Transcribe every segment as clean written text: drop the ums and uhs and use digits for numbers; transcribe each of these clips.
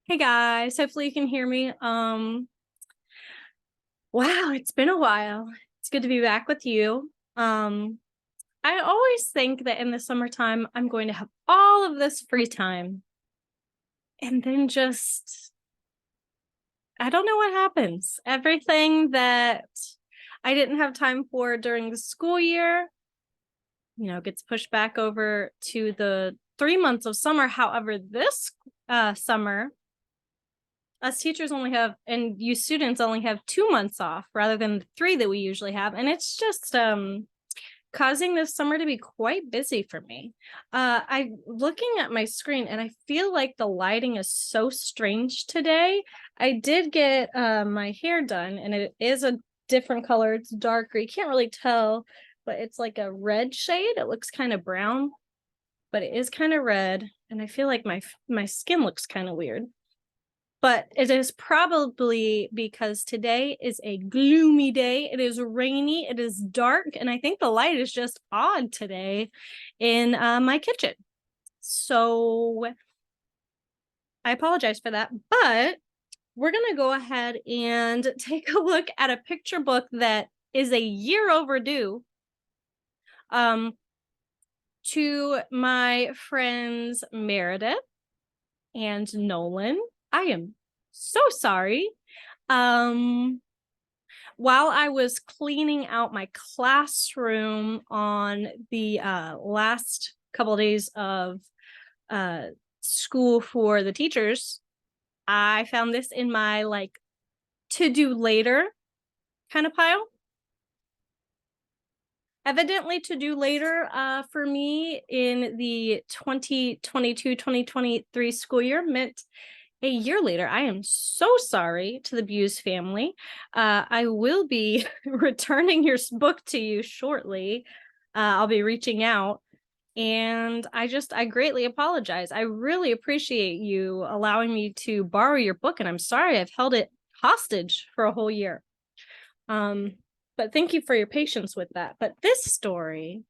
Hey guys, hopefully you can hear me. Wow, it's been a while. It's good to be back with you. I always think that in the summertime I'm going to have all of this free time. And then just I don't know what happens. Everything that I didn't have time for during the school year, gets pushed back over to the 3 months of summer. However, this summer us teachers only have and you students only have 2 months off rather than the three that we usually have, and it's just causing this summer to be quite busy for me. I'm looking at my screen and I feel like the lighting is so strange today. I did get my hair done and it is a different color. It's darker, you can't really tell, but it's like a red shade. It looks kind of brown, but it is kind of red, and I feel like my skin looks kind of weird. But it is probably because today is a gloomy day. It is rainy, it is dark, and I think the light is just odd today in my kitchen. So I apologize for that, but we're going to go ahead and take a look at a picture book that is a year overdue. To my friends Meredith and Nolan, I am so sorry. While I was cleaning out my classroom on the last couple of days of school for the teachers, I found this in my to do later kind of pile. Evidently, to do later for me in the 2022-2023 school year meant a year later. I am so sorry to the Buse family. I will be returning your book to you shortly. I'll be reaching out, and I greatly apologize. I really appreciate you allowing me to borrow your book, and I'm sorry I've held it hostage for a whole year. But thank you for your patience with that. But this story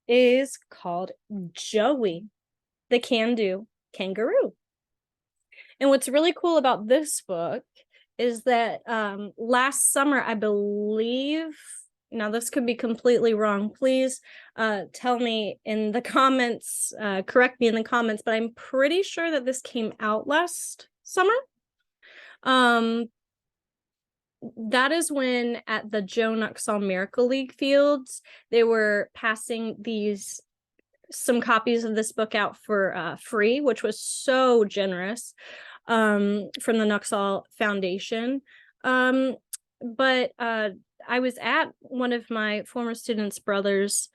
is called Joey, the Can Do Kangaroo. And what's really cool about this book is that last summer, I believe, now this could be completely wrong, please tell me in the comments, correct me in the comments, but I'm pretty sure that this came out last summer. That is when at the Joe Nuxall Miracle League fields, they were passing some copies of this book out for free, which was so generous from the Nuxall Foundation. But I was at one of my former students' brothers'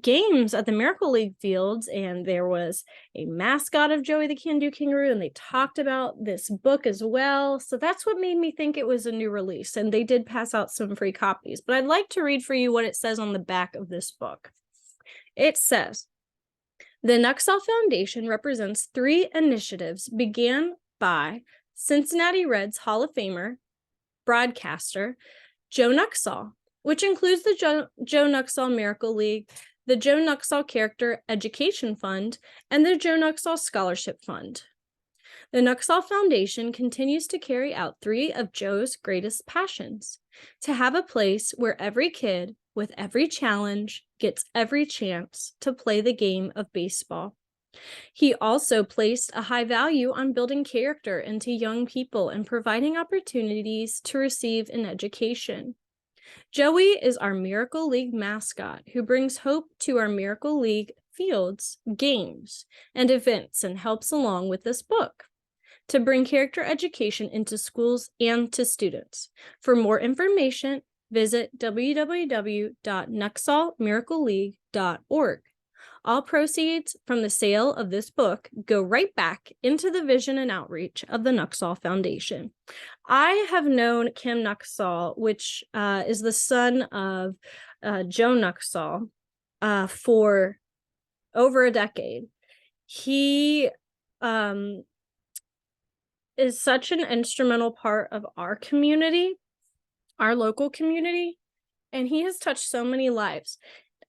games at the Miracle League fields, and there was a mascot of Joey the Can Do Kangaroo, and they talked about this book as well. So that's what made me think it was a new release, and they did pass out some free copies. But I'd like to read for you what it says on the back of this book. It says, the Nuxall Foundation represents 3 initiatives began by Cincinnati Reds Hall of Famer, broadcaster, Joe Nuxall, which includes the Joe Nuxall Miracle League, the Joe Nuxall Character Education Fund, and the Joe Nuxall Scholarship Fund. The Nuxall Foundation continues to carry out 3 of Joe's greatest passions: to have a place where every kid, with every challenge, gets every chance to play the game of baseball. He also placed a high value on building character into young people and providing opportunities to receive an education. Joey is our Miracle League mascot who brings hope to our Miracle League fields, games, and events, and helps along with this book to bring character education into schools and to students. For more information, visit www.nuxallmiracleleague.org. All proceeds from the sale of this book go right back into the vision and outreach of the Nuxall Foundation. I have known Kim Nuxall, which is the son of Joe Nuxall, for over a decade. He is such an instrumental part of our community, our local community, and he has touched so many lives.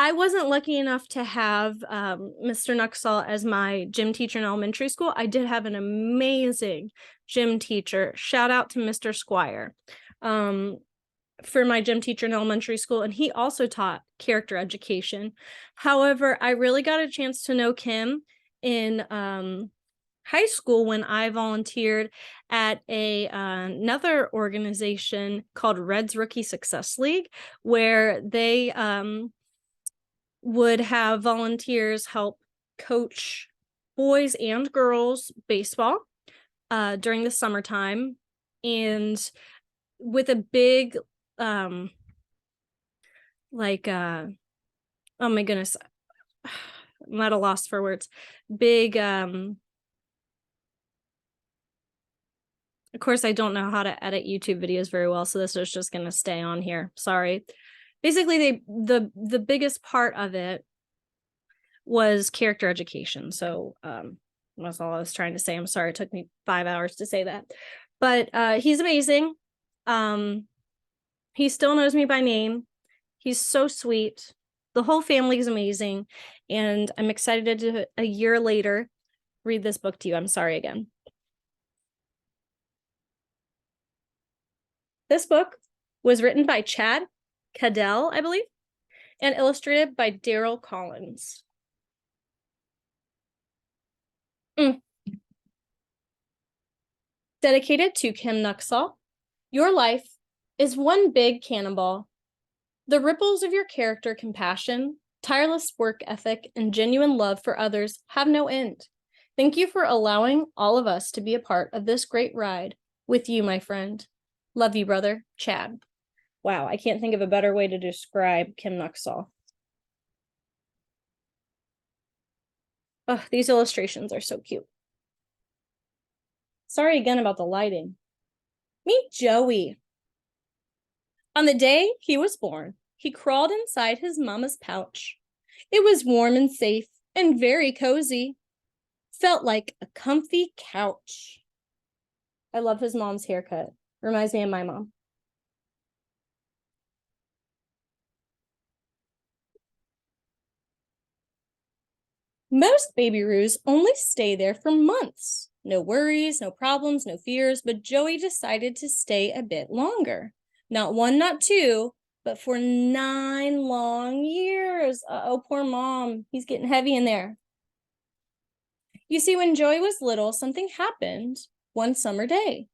I wasn't lucky enough to have Mr. Nuxall as my gym teacher in elementary school. I did have an amazing gym teacher. Shout out to Mr. Squire for my gym teacher in elementary school, and he also taught character education. However, I really got a chance to know Kim in high school when I volunteered at another organization called Red's Rookie Success League, where they would have volunteers help coach boys and girls baseball during the summertime, and with a big oh my goodness, I'm at a loss for words. Big of course I don't know how to edit YouTube videos very well, so this is just going to stay on here. Sorry. Basically, the biggest part of it was character education. So that's all I was trying to say. I'm sorry it took me 5 hours to say that. But he's amazing. He still knows me by name. He's so sweet. The whole family is amazing. And I'm excited to, a year later, read this book to you. I'm sorry again. This book was written by Chad Cadell, I believe, and illustrated by Daryl Collins. Dedicated to Kim Nuxall. Your life is one big cannonball. The ripples of your character, compassion, tireless work ethic, and genuine love for others have no end. Thank you for allowing all of us to be a part of this great ride with you, my friend. Love you, brother, Chad. Wow, I can't think of a better way to describe Kim Nuxall. Oh, these illustrations are so cute. Sorry again about the lighting. Meet Joey. On the day he was born, he crawled inside his mama's pouch. It was warm and safe and very cozy. Felt like a comfy couch. I love his mom's haircut. Reminds me of my mom. Most baby roos only stay there for months. No worries, no problems, no fears, but Joey decided to stay a bit longer. Not 1, not 2, but for 9 long years. Uh-oh, poor mom. He's getting heavy in there. You see, when Joey was little, something happened one summer day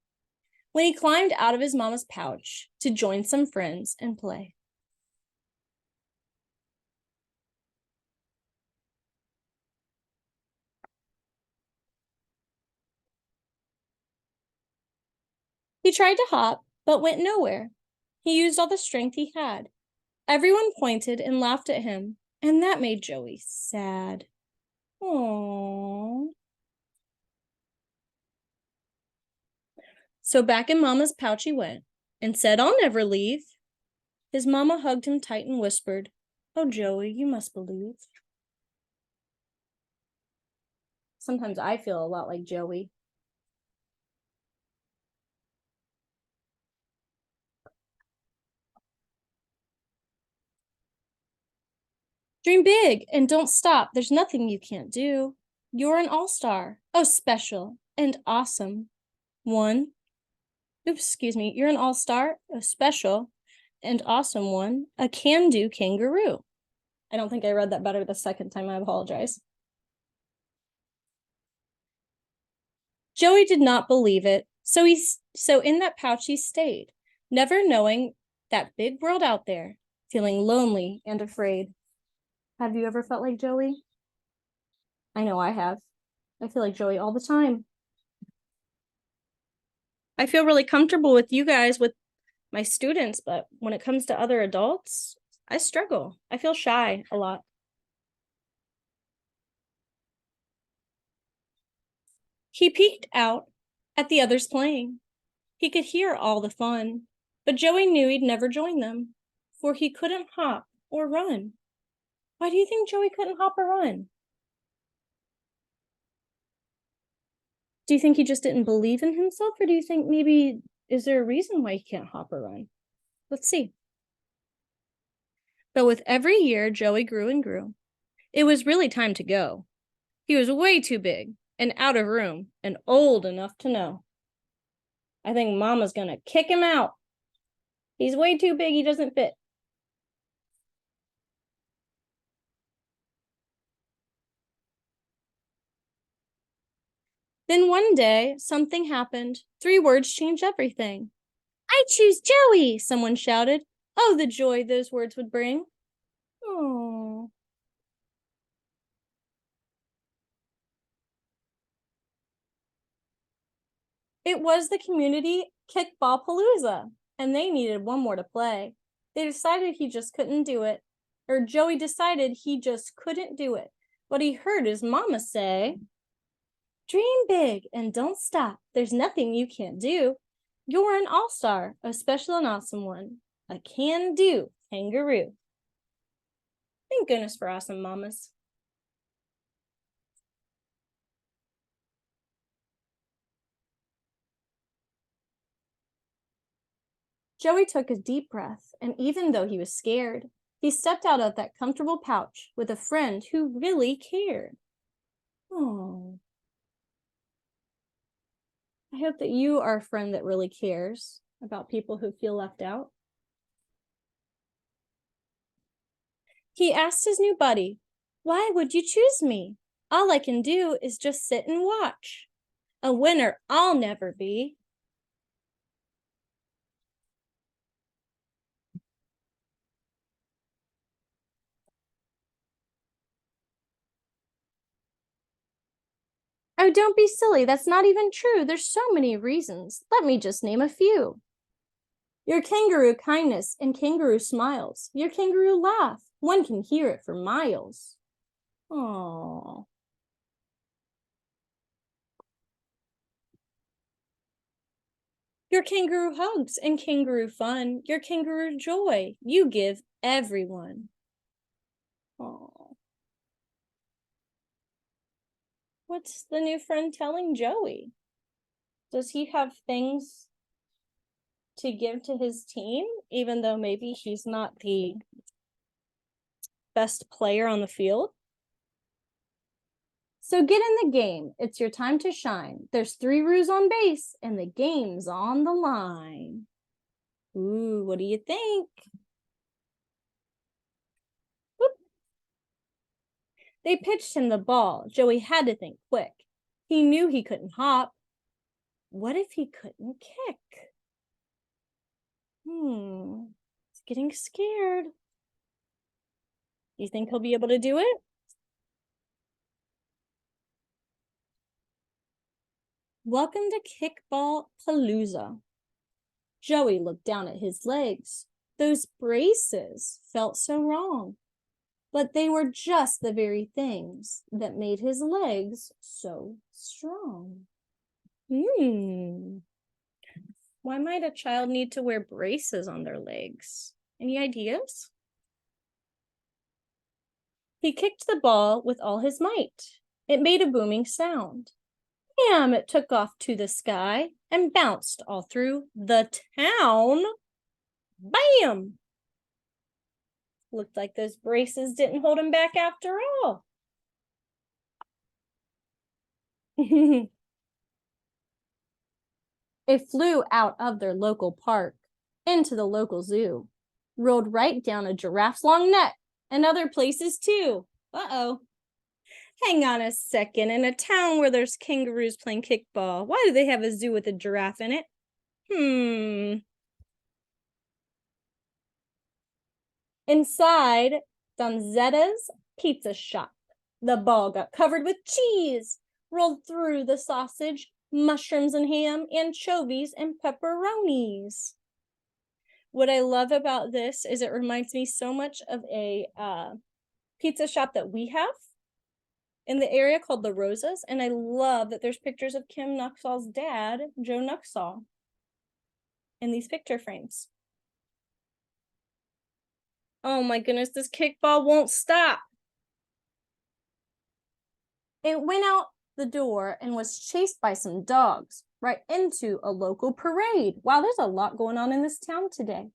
when he climbed out of his mama's pouch to join some friends and play. He tried to hop, but went nowhere. He used all the strength he had. Everyone pointed and laughed at him, and that made Joey sad. Aww. So back in Mama's pouch he went and said, I'll never leave. His mama hugged him tight and whispered, Oh, Joey, you must believe. Sometimes I feel a lot like Joey. Dream big and don't stop. There's nothing you can't do. You're an all-star. Oh, special and awesome. One. Oops, excuse me. You're an all-star, a special and awesome one, a can-do kangaroo. I don't think I read that better the second time. I apologize. Joey did not believe it, so in that pouch he stayed, never knowing that big world out there, feeling lonely and afraid. Have you ever felt like Joey? I know I have. I feel like Joey all the time. I feel really comfortable with you guys, with my students, but when it comes to other adults, I struggle. I feel shy a lot. He peeked out at the others playing. He could hear all the fun, but Joey knew he'd never join them, for he couldn't hop or run. Why do you think Joey couldn't hop or run? Do you think he just didn't believe in himself, or do you think maybe, is there a reason why he can't hop or run? Let's see. But with every year, Joey grew and grew. It was really time to go. He was way too big and out of room and old enough to know. I think Mama's gonna kick him out. He's way too big, he doesn't fit. Then one day, something happened. 3 words changed everything. I choose Joey, someone shouted. Oh, the joy those words would bring. Oh. It was the community kickball palooza, and they needed one more to play. They decided he just couldn't do it. Or Joey decided he just couldn't do it. But he heard his mama say, dream big and don't stop. There's nothing you can't do. You're an all-star, a special and awesome one. A can-do kangaroo. Thank goodness for awesome mamas. Joey took a deep breath, and even though he was scared, he stepped out of that comfortable pouch with a friend who really cared. Oh. I hope that you are a friend that really cares about people who feel left out. He asked his new buddy, why would you choose me? All I can do is just sit and watch. A winner I'll never be. Oh, don't be silly. That's not even true. There's so many reasons. Let me just name a few. Your kangaroo kindness and kangaroo smiles. Your kangaroo laugh. One can hear it for miles. Aww. Your kangaroo hugs and kangaroo fun. Your kangaroo joy. You give everyone. Aww. What's the new friend telling Joey? Does he have things to give to his team, even though maybe he's not the best player on the field? So get in the game. It's your time to shine. There's 3 roos on base, and the game's on the line. Ooh, what do you think? Whoop. They pitched him the ball. Joey had to think quick. He knew he couldn't hop. What if he couldn't kick? He's getting scared. You think he'll be able to do it? Welcome to Kickball Palooza. Joey looked down at his legs. Those braces felt so wrong, but they were just the very things that made his legs so strong. Why might a child need to wear braces on their legs? Any ideas? He kicked the ball with all his might. It made a booming sound. Bam! It took off to the sky and bounced all through the town. Bam! Looked like those braces didn't hold him back after all. It flew out of their local park into the local zoo, rolled right down a giraffe's long neck and other places too. Uh-oh. Hang on a second. In a town where there's kangaroos playing kickball, why do they have a zoo with a giraffe in it? Inside Donzetta's pizza shop, the ball got covered with cheese, rolled through the sausage, mushrooms and ham, anchovies and pepperonis. What I love about this is it reminds me so much of a pizza shop that we have in the area called the Rosas, and I love that there's pictures of Kim Nuxall's dad, Joe Nuxall, in these picture frames. Oh my goodness, this kickball won't stop. It went out the door and was chased by some dogs right into a local parade. Wow, there's a lot going on in this town today.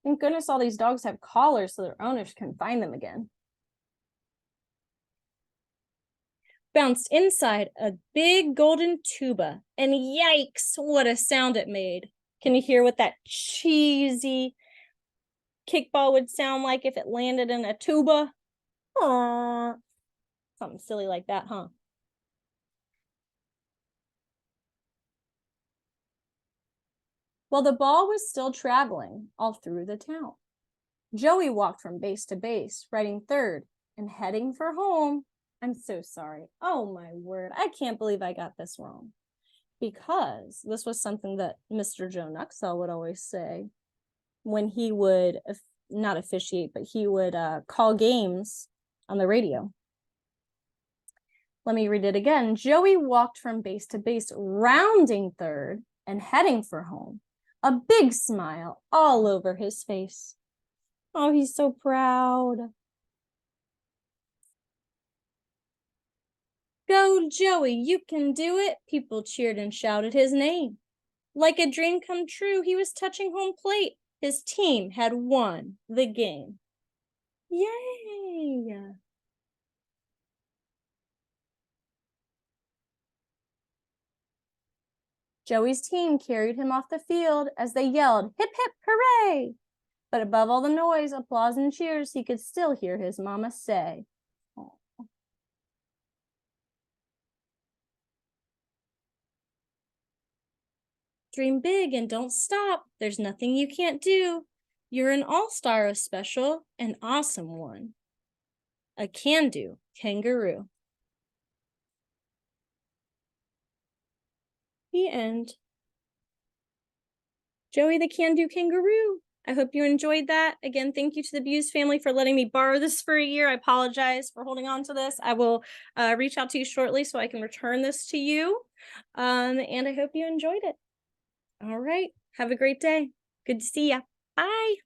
Thank goodness all these dogs have collars so their owners can find them again. Bounced inside a big golden tuba, and yikes, what a sound it made. Can you hear what that cheesy kickball would sound like if it landed in a tuba? Aww. Something silly like that, huh? Well, the ball was still traveling all through the town. Joey walked from base to base, riding third and heading for home. I'm so sorry. Oh my word. I can't believe I got this wrong. Because this was something that Mr. Joe Nuxall would always say when he would not officiate, but he would call games on the radio. Let me read it again. Joey walked from base to base, rounding third and heading for home. A big smile all over his face. Oh, he's so proud. Go, Joey, you can do it. People cheered and shouted his name. Like a dream come true, he was touching home plate. His team had won the game. Yay! Joey's team carried him off the field as they yelled, hip, hip, hooray! But above all the noise, applause, and cheers, he could still hear his mama say, oh. Dream big and don't stop. There's nothing you can't do. You're an all-star, a special, an awesome one. A can-do kangaroo. The end. Joey the Can-Do Kangaroo. I hope you enjoyed that. Again, thank you to the Buse family for letting me borrow this for a year. I apologize for holding on to this. I will reach out to you shortly so I can return this to you. And I hope you enjoyed it. All right. Have a great day. Good to see ya. Bye.